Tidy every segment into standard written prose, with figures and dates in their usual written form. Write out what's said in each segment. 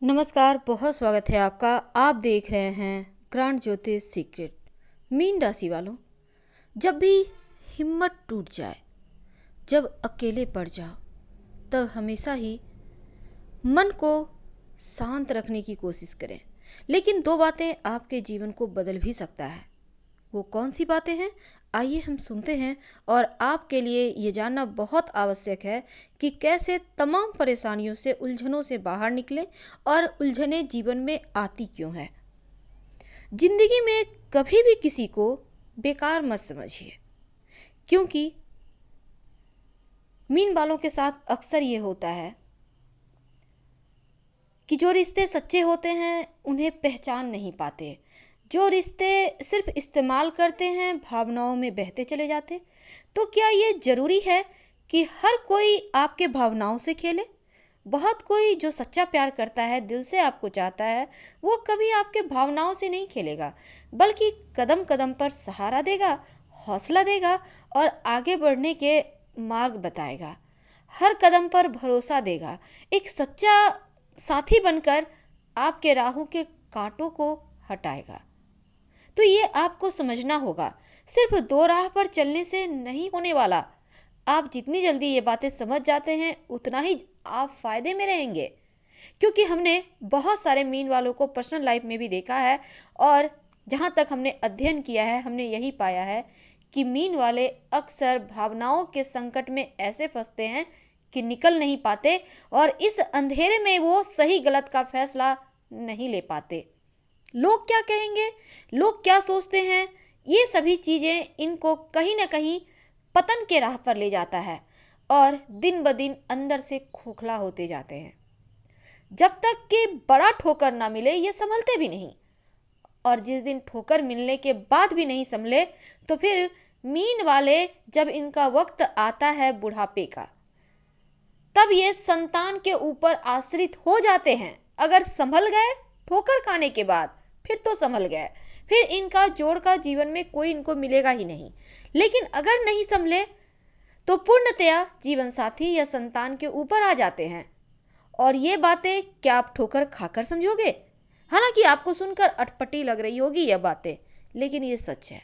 नमस्कार, बहुत स्वागत है आपका। आप देख रहे हैं ग्रांड ज्योतिष सीक्रेट। मीन राशि वालों, जब भी हिम्मत टूट जाए, जब अकेले पड़ जाओ, तब हमेशा ही मन को शांत रखने की कोशिश करें। लेकिन दो बातें आपके जीवन को बदल भी सकता है। वो कौन सी बातें हैं, आइए हम सुनते हैं। और आपके लिए ये जानना बहुत आवश्यक है कि कैसे तमाम परेशानियों से, उलझनों से बाहर निकलें और उलझनें जीवन में आती क्यों है। जिंदगी में कभी भी किसी को बेकार मत समझिए, क्योंकि मीन वालों के साथ अक्सर ये होता है कि जो रिश्ते सच्चे होते हैं उन्हें पहचान नहीं पाते। जो रिश्ते सिर्फ इस्तेमाल करते हैं, भावनाओं में बहते चले जाते। तो क्या ये ज़रूरी है कि हर कोई आपके भावनाओं से खेले? बहुत कोई जो सच्चा प्यार करता है, दिल से आपको चाहता है, वो कभी आपके भावनाओं से नहीं खेलेगा, बल्कि कदम कदम पर सहारा देगा, हौसला देगा और आगे बढ़ने के मार्ग बताएगा। हर कदम पर भरोसा देगा। एक सच्चा साथी बनकर आपके राहों के कांटों को हटाएगा। तो ये आपको समझना होगा, सिर्फ दो राह पर चलने से नहीं होने वाला। आप जितनी जल्दी ये बातें समझ जाते हैं, उतना ही आप फायदे में रहेंगे। क्योंकि हमने बहुत सारे मीन वालों को पर्सनल लाइफ में भी देखा है, और जहाँ तक हमने अध्ययन किया है, हमने यही पाया है कि मीन वाले अक्सर भावनाओं के संकट में ऐसे फंसते हैं कि निकल नहीं पाते, और इस अंधेरे में वो सही गलत का फैसला नहीं ले पाते। लोग क्या कहेंगे, लोग क्या सोचते हैं, ये सभी चीज़ें इनको कहीं ना कहीं पतन के राह पर ले जाता है, और दिन ब दिन अंदर से खोखला होते जाते हैं। जब तक कि बड़ा ठोकर ना मिले ये संभलते भी नहीं, और जिस दिन ठोकर मिलने के बाद भी नहीं संभले, तो फिर मीन वाले जब इनका वक्त आता है बुढ़ापे का, तब ये संतान के ऊपर आश्रित हो जाते हैं। अगर संभल गए ठोकर खाने के बाद, फिर तो संभल गए, फिर इनका जोड़ का जीवन में कोई इनको मिलेगा ही नहीं। लेकिन अगर नहीं संभले तो पूर्णतया जीवन साथी या संतान के ऊपर आ जाते हैं। और ये बातें क्या आप ठोकर खाकर समझोगे? हालांकि आपको सुनकर अटपटी लग रही होगी यह बातें, लेकिन ये सच है।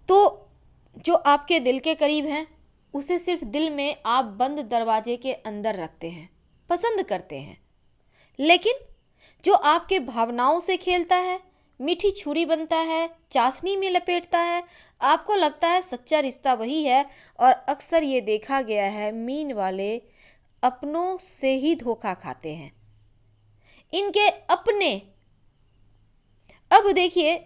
तो जो आपके दिल के करीब हैं, उसे सिर्फ दिल में आप बंद दरवाजे के अंदर रखते हैं, पसंद करते हैं। लेकिन जो आपके भावनाओं से खेलता है, मीठी छुरी बनता है, चाशनी में लपेटता है, आपको लगता है सच्चा रिश्ता वही है। और अक्सर ये देखा गया है, मीन वाले अपनों से ही धोखा खाते हैं, इनके अपने। अब देखिए,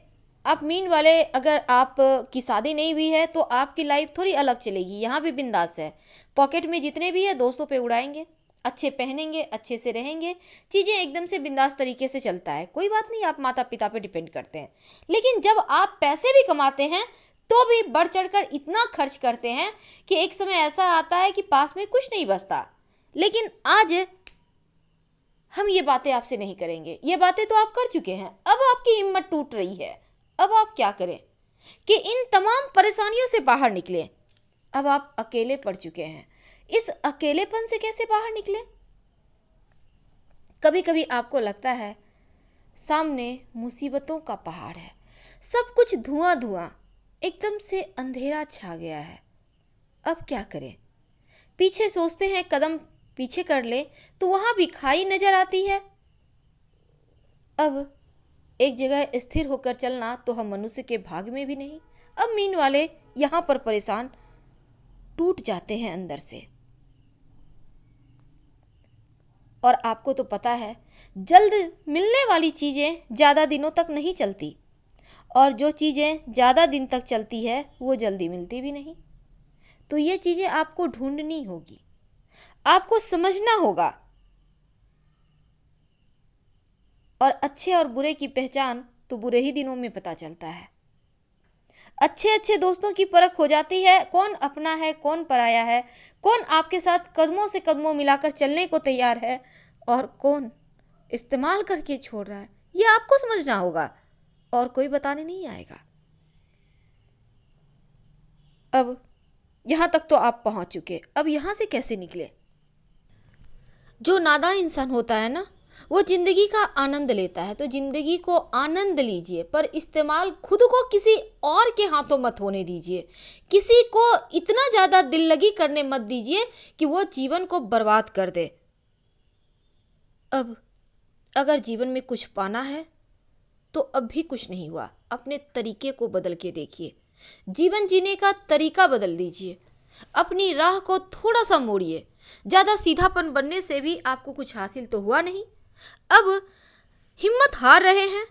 आप मीन वाले, अगर आप की शादी नहीं हुई है तो आपकी लाइफ थोड़ी अलग चलेगी। यहाँ भी बिंदास है, पॉकेट में जितने भी है दोस्तों पे उड़ाएंगे, अच्छे पहनेंगे, अच्छे से रहेंगे, चीज़ें एकदम से बिंदास तरीके से चलता है। कोई बात नहीं, आप माता पिता पे डिपेंड करते हैं। लेकिन जब आप पैसे भी कमाते हैं तो भी बढ़ चढ़कर इतना खर्च करते हैं कि एक समय ऐसा आता है कि पास में कुछ नहीं बचता। लेकिन आज हम ये बातें आपसे नहीं करेंगे, ये बातें तो आप कर चुके हैं। अब आपकी हिम्मत टूट रही है। अब आप क्या करें कि इन तमाम परेशानियों से बाहर निकलें? अब आप अकेले पड़ चुके हैं। इस अकेलेपन से कैसे बाहर निकलें? कभी कभी आपको लगता है सामने मुसीबतों का पहाड़ है, सब कुछ धुआं धुआं, एकदम से अंधेरा छा गया है। अब क्या करें? पीछे सोचते हैं, कदम पीछे कर ले तो वहां भी खाई नजर आती है। अब एक जगह स्थिर होकर चलना तो हम मनुष्य के भाग्य में भी नहीं। अब मीन वाले यहां पर परेशान टूट जाते हैं अंदर से। और आपको तो पता है, जल्द मिलने वाली चीज़ें ज़्यादा दिनों तक नहीं चलती, और जो चीज़ें ज़्यादा दिन तक चलती है वो जल्दी मिलती भी नहीं। तो ये चीज़ें आपको ढूंढनी होगी, आपको समझना होगा। और अच्छे और बुरे की पहचान तो बुरे ही दिनों में पता चलता है। अच्छे अच्छे दोस्तों की परख हो जाती है, कौन अपना है कौन पराया है, कौन आपके साथ कदमों से कदमों मिलाकर चलने को तैयार है, और कौन इस्तेमाल करके छोड़ रहा है। ये आपको समझना होगा, और कोई बताने नहीं आएगा। अब यहाँ तक तो आप पहुँच चुके, अब यहाँ से कैसे निकले? जो नादान इंसान होता है ना, वो जिंदगी का आनंद लेता है। तो जिंदगी को आनंद लीजिए, पर इस्तेमाल खुद को किसी और के हाथों मत होने दीजिए। किसी को इतना ज़्यादा दिल लगी करने मत दीजिए कि वो जीवन को बर्बाद कर दे। अब अगर जीवन में कुछ पाना है तो अब भी कुछ नहीं हुआ। अपने तरीके को बदल के देखिए, जीवन जीने का तरीका बदल दीजिए, अपनी राह को थोड़ा सा मोड़िए। ज़्यादा सीधापन बनने से भी आपको कुछ हासिल तो हुआ नहीं। अब हिम्मत हार रहे हैं,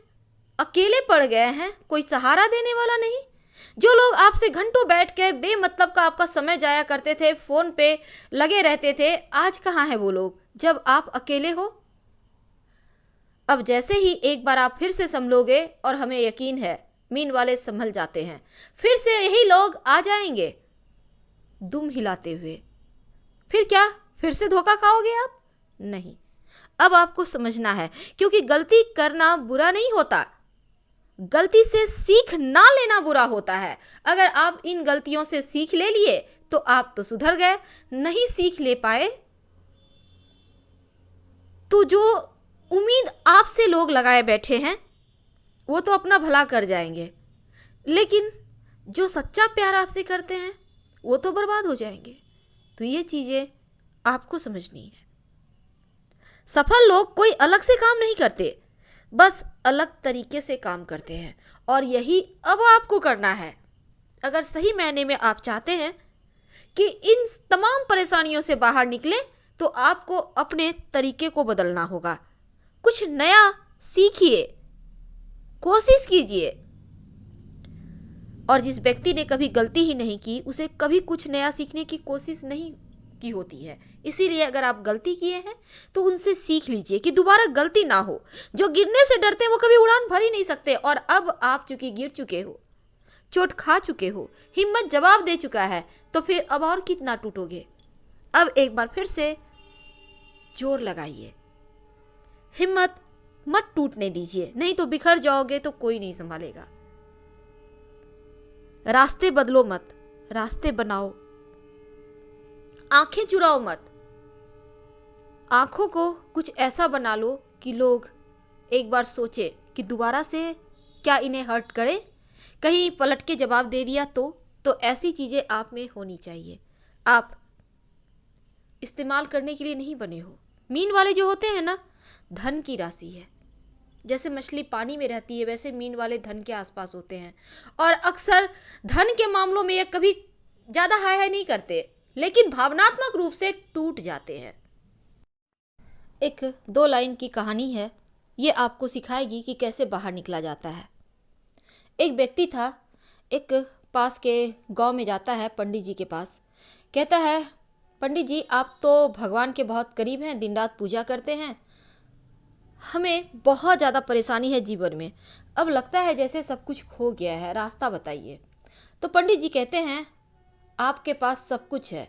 अकेले पड़ गए हैं, कोई सहारा देने वाला नहीं। जो लोग आपसे घंटों बैठ के बेमतलब का आपका समय जाया करते थे, फ़ोन पे लगे रहते थे, आज कहाँ हैं वो लोग जब आप अकेले हो। अब जैसे ही एक बार आप फिर से संभलोगे, और हमें यकीन है मीन वाले संभल जाते हैं, फिर से यही लोग आ जाएंगे दुम हिलाते हुए। फिर क्या फिर से धोखा खाओगे आप? नहीं, अब आपको समझना है, क्योंकि गलती करना बुरा नहीं होता, गलती से सीख ना लेना बुरा होता है। अगर आप इन गलतियों से सीख ले लिए तो आप तो सुधर गए, नहीं सीख ले पाए तो जो उम्मीद आपसे लोग लगाए बैठे हैं वो तो अपना भला कर जाएंगे, लेकिन जो सच्चा प्यार आपसे करते हैं वो तो बर्बाद हो जाएंगे। तो ये चीज़ें आपको समझनी है। सफल लोग कोई अलग से काम नहीं करते, बस अलग तरीके से काम करते हैं, और यही अब आपको करना है। अगर सही मायने में आप चाहते हैं कि इन तमाम परेशानियों से बाहर निकलें, तो आपको अपने तरीके को बदलना होगा। कुछ नया सीखिए, कोशिश कीजिए। और जिस व्यक्ति ने कभी गलती ही नहीं की, उसे कभी कुछ नया सीखने की कोशिश नहीं की होती है। इसीलिए अगर आप गलती किए हैं तो उनसे सीख लीजिए कि दोबारा गलती ना हो। जो गिरने से डरते हैं वो कभी उड़ान भर ही नहीं सकते। और अब आप चूंकि गिर चुके हो, चोट खा चुके हो, हिम्मत जवाब दे चुका है, तो फिर अब और कितना टूटोगे। अब एक बार फिर से जोर लगाइए, हिम्मत मत टूटने दीजिए, नहीं तो बिखर जाओगे तो कोई नहीं संभालेगा। रास्ते बदलो मत, रास्ते बनाओ। आंखें चुराओ मत, आंखों को कुछ ऐसा बना लो कि लोग एक बार सोचे कि दोबारा से क्या इन्हें हर्ट करे, कहीं पलट के जवाब दे दिया तो ऐसी चीज़ें आप में होनी चाहिए। आप इस्तेमाल करने के लिए नहीं बने हो। मीन वाले जो होते हैं ना, धन की राशि है। जैसे मछली पानी में रहती है, वैसे मीन वाले धन के आसपास होते हैं। और अक्सर धन के मामलों में ये कभी ज़्यादा हाय हाय नहीं करते, लेकिन भावनात्मक रूप से टूट जाते हैं। एक 2 लाइन की कहानी है, ये आपको सिखाएगी कि कैसे बाहर निकला जाता है। एक व्यक्ति था, एक पास के गांव में जाता है पंडित जी के पास। कहता है, पंडित जी आप तो भगवान के बहुत करीब हैं, दिन रात पूजा करते हैं, हमें बहुत ज़्यादा परेशानी है जीवन में, अब लगता है जैसे सब कुछ खो गया है, रास्ता बताइए। तो पंडित जी कहते हैं, आपके पास सब कुछ है,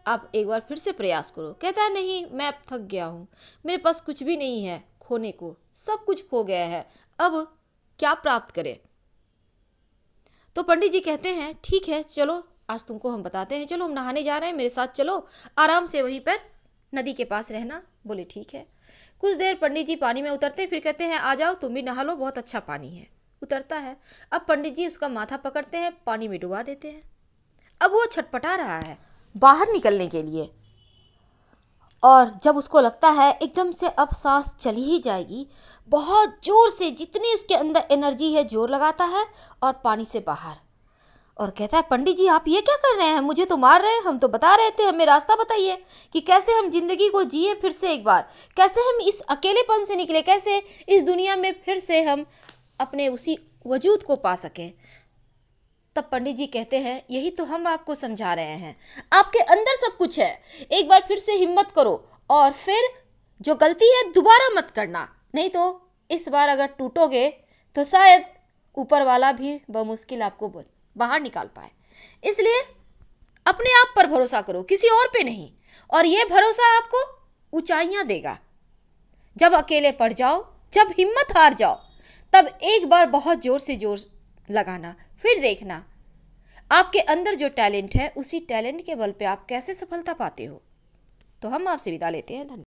आप एक बार फिर से प्रयास करो। कहता है, नहीं मैं अब थक गया हूँ, मेरे पास कुछ भी नहीं है खोने को, सब कुछ खो गया है, अब क्या प्राप्त करें। तो पंडित जी कहते हैं, ठीक है चलो आज तुमको हम बताते हैं, चलो हम नहाने जा रहे हैं, मेरे साथ चलो, आराम से वहीं पर नदी के पास रहना। बोले ठीक है। कुछ देर पंडित जी पानी में उतरते, फिर कहते हैं आ जाओ तुम भी नहा लो, बहुत अच्छा पानी है। उतरता है, अब पंडित जी उसका माथा पकड़ते हैं, पानी में डुबा देते हैं। अब वो छटपटा रहा है बाहर निकलने के लिए, और जब उसको लगता है एकदम से अब सांस चली ही जाएगी, बहुत जोर से जितनी उसके अंदर एनर्जी है जोर लगाता है और पानी से बाहर, और कहता है, पंडित जी आप ये क्या कर रहे हैं, मुझे तो मार रहे हैं, हम तो बता रहे थे, हमें रास्ता बताइए कि कैसे हम जिंदगी को जिए फिर से एक बार, कैसे हम इस अकेलेपन से निकले, कैसे इस दुनिया में फिर से हम अपने उसी वजूद को पा सकें। तब पंडित जी कहते हैं, यही तो हम आपको समझा रहे हैं, आपके अंदर सब कुछ है, एक बार फिर से हिम्मत करो और फिर जो गलती है दोबारा मत करना, नहीं तो इस बार अगर टूटोगे तो शायद ऊपर वाला भी बमुश्किल आपको बाहर निकाल पाए। इसलिए अपने आप पर भरोसा करो, किसी और पे नहीं, और ये भरोसा आपको ऊंचाइयां देगा। जब अकेले पड़ जाओ, जब हिम्मत हार जाओ, तब एक बार बहुत जोर से जोर लगाना, फिर देखना आपके अंदर जो टैलेंट है उसी टैलेंट के बल पे आप कैसे सफलता पाते हो। तो हम आपसे विदा लेते हैं। धन्यवाद।